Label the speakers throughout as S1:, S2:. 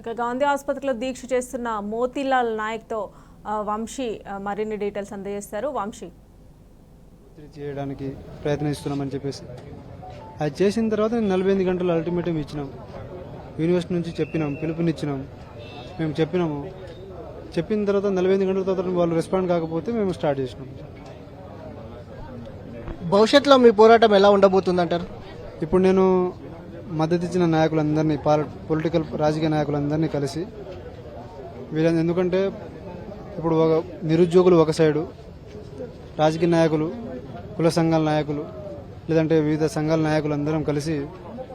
S1: ఇక గాంధీ ఆసుపత్రిలో దీక్ష చేస్తున్న మోతీలాల్ నాయక్తో వంశీ మరిన్ని డీటెయిల్స్ అందజేస్తారు. వంశీ
S2: చేయడానికి ప్రయత్నిస్తున్నామని చెప్పేసి అది చేసిన తర్వాత 48 గంటలు అల్టిమేటం ఇచ్చినాం. యూనివర్సిటీ నుంచి చెప్పినాం, పిలుపునిచ్చినాం. మేము చెప్పిన తర్వాత 48 గంటల తర్వాత వాళ్ళు రెస్పాండ్ కాకపోతే మేము స్టార్ట్ చేసినాం.
S3: భవిష్యత్తులో మీ పోరాటం ఎలా ఉండబోతుందంటారు?
S2: ఇప్పుడు నేను మద్దతు ఇచ్చిన నాయకులందరినీ, పొలిటికల్ రాజకీయ నాయకులందరినీ కలిసి వీళ్ళని, ఎందుకంటే ఇప్పుడు ఒక నిరుద్యోగులు ఒక సైడు, రాజకీయ నాయకులు, కుల సంఘాల నాయకులు, లేదంటే వివిధ సంఘాల నాయకులు అందరం కలిసి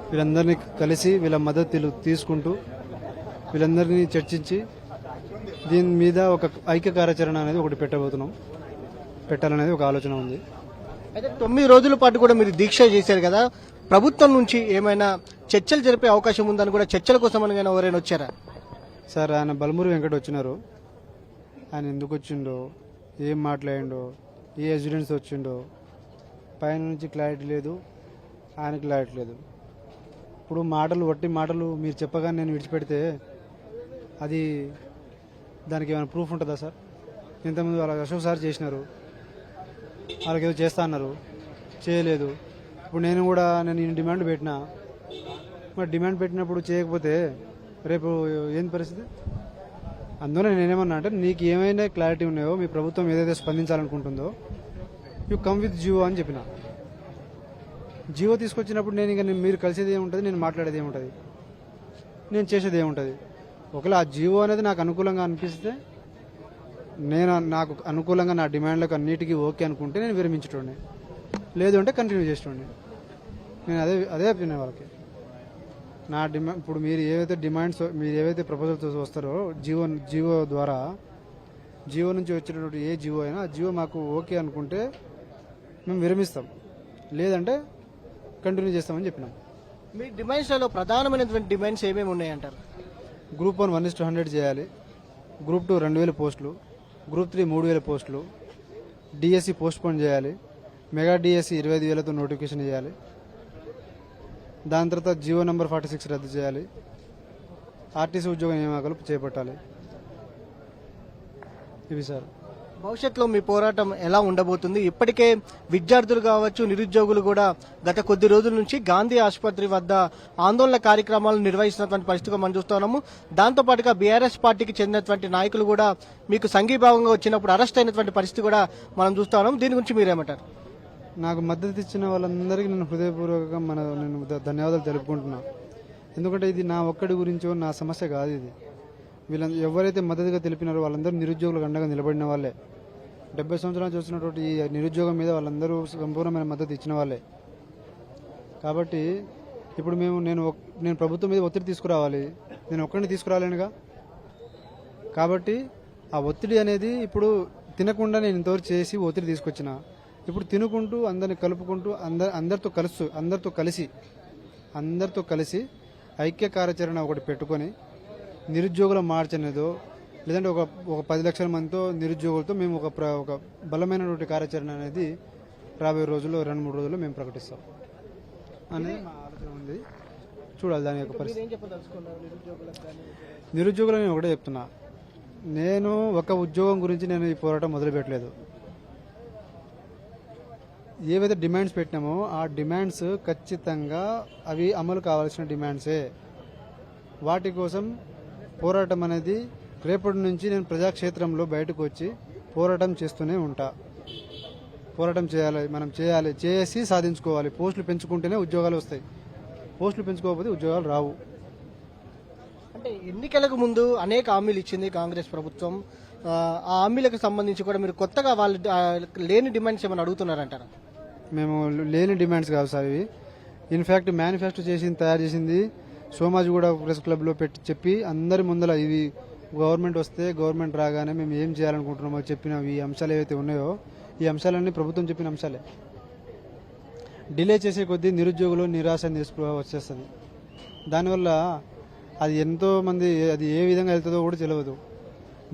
S2: వీళ్ళందరినీ కలిసి వీళ్ళ మద్దతులు తీసుకుంటూ వీళ్ళందరినీ చర్చించి దీని మీద ఒక ఐక్య కార్యాచరణ అనేది ఒకటి పెట్టాలనేది ఒక ఆలోచన ఉంది.
S3: అయితే 9 రోజుల పాటు కూడా మీరు దీక్ష చేశారు కదా, ప్రభుత్వం నుంచి ఏమైనా చర్చలు జరిపే అవకాశం ఉందని కూడా, చర్చల కోసం అని ఎవరైనా వచ్చారా?
S2: సార్, ఆయన బలమూరి వెంకట వచ్చినారు. ఆయన ఎందుకు వచ్చిండో, ఏం మాట్లాడిండో, ఏ ఎవిడెన్స్ వచ్చిండో పైన నుంచి క్లారిటీ లేదు, ఆయన క్లారిటీ లేదు. ఇప్పుడు వట్టి మాటలు మీరు చెప్పగానే నేను విడిచిపెడితే అది దానికి ఏమైనా ప్రూఫ్ ఉంటుందా సార్? ఇంతకుముందు వాళ్ళ అశోక్ సార్ చేసినారు, వాళ్ళకి ఏదో చేస్తా అన్నారు, చేయలేదు. ఇప్పుడు నేను డిమాండ్ పెట్టినా, మరి డిమాండ్ పెట్టినప్పుడు చేయకపోతే రేపు ఏంది పరిస్థితి? అందువల్ల నేనేమన్నా అంటే, నీకు ఏమైనా క్లారిటీ ఉన్నాయో, మీ ప్రభుత్వం ఏదైతే స్పందించాలనుకుంటుందో యూ కమ్ విత్ జియో అని చెప్పిన. జియో తీసుకొచ్చినప్పుడు మీరు కలిసేది ఏముంటుంది, నేను మాట్లాడేది ఏముంటుంది, నేను చేసేది ఏముంటుంది? ఒకవేళ ఆ జియో అనేది నాకు అనుకూలంగా అనిపిస్తే, నాకు అనుకూలంగా నా డిమాండ్లకు అన్నిటికీ ఓకే అనుకుంటే నేను విరమించటోండి, లేదు అంటే కంటిన్యూ చేసేటోండి. నేను అదే చెప్పిన వాళ్ళకి. నా డిమాండ్ ఇప్పుడు మీరు ఏవైతే ప్రపోజల్స్ వస్తారో జియో ద్వారా, జియో నుంచి వచ్చేటటువంటి ఏ జియో అయినా ఆ జియో మాకు ఓకే అనుకుంటే మేము విరమిస్తాం, లేదంటే కంటిన్యూ చేస్తామని చెప్పినాం.
S3: మీ డిమాండ్స్లో ప్రధానమైనటువంటి డిమాండ్స్ ఏమేమి ఉన్నాయంటారు?
S2: గ్రూప్ 1 1:100 చేయాలి, గ్రూప్ 2 2000 పోస్టులు, గ్రూప్ 3 3000 పోస్టులు, డిఎస్సి పోస్ట్ పోన్ చేయాలి, మెగా డిఎస్సి 25,000తో నోటిఫికేషన్ చేయాలి, దాని తర్వాత జియో నంబర్ 46 రద్దు చేయాలి, ఆర్టీసీ ఉద్యోగ నియామకాలు చేపట్టాలి. ఇవి సార్.
S3: భవిష్యత్తులో మీ పోరాటం ఎలా ఉండబోతుంది? ఇప్పటికే విద్యార్థులు కావచ్చు, నిరుద్యోగులు కూడా గత కొద్ది రోజుల నుంచి గాంధీ ఆసుపత్రి వద్ద ఆందోళన కార్యక్రమాలు నిర్వహిస్తున్నటువంటి పరిస్థితిగా మనం చూస్తున్నాము. దాంతోపాటుగా బీఆర్ఎస్ పార్టీకి చెందినటువంటి నాయకులు కూడా మీకు సంఘీభావంగా వచ్చినప్పుడు అరెస్ట్ అయినటువంటి పరిస్థితి కూడా మనం చూస్తున్నాం. దీని గురించి మీరేమంటారు?
S2: నాకు మద్దతు ఇచ్చిన వాళ్ళందరికీ నేను హృదయపూర్వకంగా నేను ధన్యవాదాలు తెలుపుకుంటున్నా. ఎందుకంటే ఇది నా ఒక్కడి గురించో నా సమస్య కాదు. ఇది ఎవరైతే మద్దతుగా తెలిపినారో వాళ్ళందరూ నిరుద్యోగులకు అండగా నిలబడిన వాళ్ళే. 70 సంవత్సరాలు చూస్తున్నటువంటి ఈ నిరుద్యోగం మీద వాళ్ళందరూ సంపూర్ణమైన మద్దతు ఇచ్చిన వాళ్ళే. కాబట్టి ఇప్పుడు నేను ప్రభుత్వం మీద ఒత్తిడి తీసుకురావాలి, నేను ఒక్కడిని తీసుకురాలేనుగా. కాబట్టి ఆ ఒత్తిడి అనేది ఇప్పుడు తినకుండా నేను ఇంతవరకు చేసి ఒత్తిడి తీసుకొచ్చిన, ఇప్పుడు తినుకుంటూ అందరిని కలుపుకుంటూ అందరితో కలిసి ఐక్య కార్యాచరణ ఒకటి పెట్టుకొని నిరుద్యోగుల మార్చ్ అనేదో, లేదంటే ఒక 10 లక్షల మందితో నిరుద్యోగులతో మేము ఒక బలమైనటువంటి కార్యాచరణ అనేది రాబోయే రోజుల్లో 2-3 రోజుల్లో మేము ప్రకటిస్తాం అనేది మా ఆలోచన ఉంది. చూడాలి దాని యొక్క పరిస్థితి. నిరుద్యోగులు నేను ఒకటే చెప్తున్నా, నేను ఒక ఉద్యోగం గురించి నేను ఈ పోరాటం మొదలుపెట్టలేదు. ఏవైతే డిమాండ్స్ పెట్టినామో ఆ డిమాండ్స్ ఖచ్చితంగా అవి అమలు కావాల్సిన డిమాండ్సే. వాటి కోసం పోరాటం అనేది రేపటి నుంచి నేను ప్రజాక్షేత్రంలో బయటకు వచ్చి పోరాటం చేస్తూనే ఉంటా. పోరాటం చేసి సాధించుకోవాలి. పోస్టులు పెంచుకుంటేనే ఉద్యోగాలు వస్తాయి, పోస్టులు పెంచుకోకపోతే ఉద్యోగాలు రావు.
S3: అంటే ఎన్నికలకు ముందు అనేక హామీలు ఇచ్చింది కాంగ్రెస్ ప్రభుత్వం. ఆ హామీలకు సంబంధించి కూడా మీరు కొత్తగా వాళ్ళు లేని డిమాండ్స్ ఏమైనా అడుగుతున్నారంటారా?
S2: మేము లేని డిమాండ్స్ కాదు సార్ ఇవి. ఇన్ఫ్యాక్ట్ మేనిఫెస్టో తయారు చేసింది సోమాజిగూడ ప్రెస్ క్లబ్లో చెప్పి అందరి ముందర ఇవి గవర్నమెంట్ రాగానే మేము ఏం చేయాలనుకుంటున్నామో చెప్పిన ఈ అంశాలు ఏవైతే ఉన్నాయో ఈ అంశాలన్నీ ప్రభుత్వం చెప్పిన అంశాలే. డిలే చేసే కొద్దీ నిరుద్యోగులు నిరాశ నిస్పృహ వచ్చేస్తుంది. దానివల్ల అది ఎంతో మంది అది ఏ విధంగా వెళ్తుందో కూడా తెలియదు.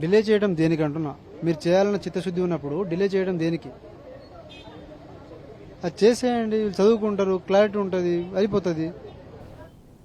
S2: డిలే చేయడం దేనికి అంటున్నా? మీరు చేయాలన్న చిత్తశుద్ధి ఉన్నప్పుడు డిలే చేయడం దేనికి? అది చేసేయండి, చదువుకుంటారు, క్లారిటీ ఉంటుంది, అయిపోతుంది.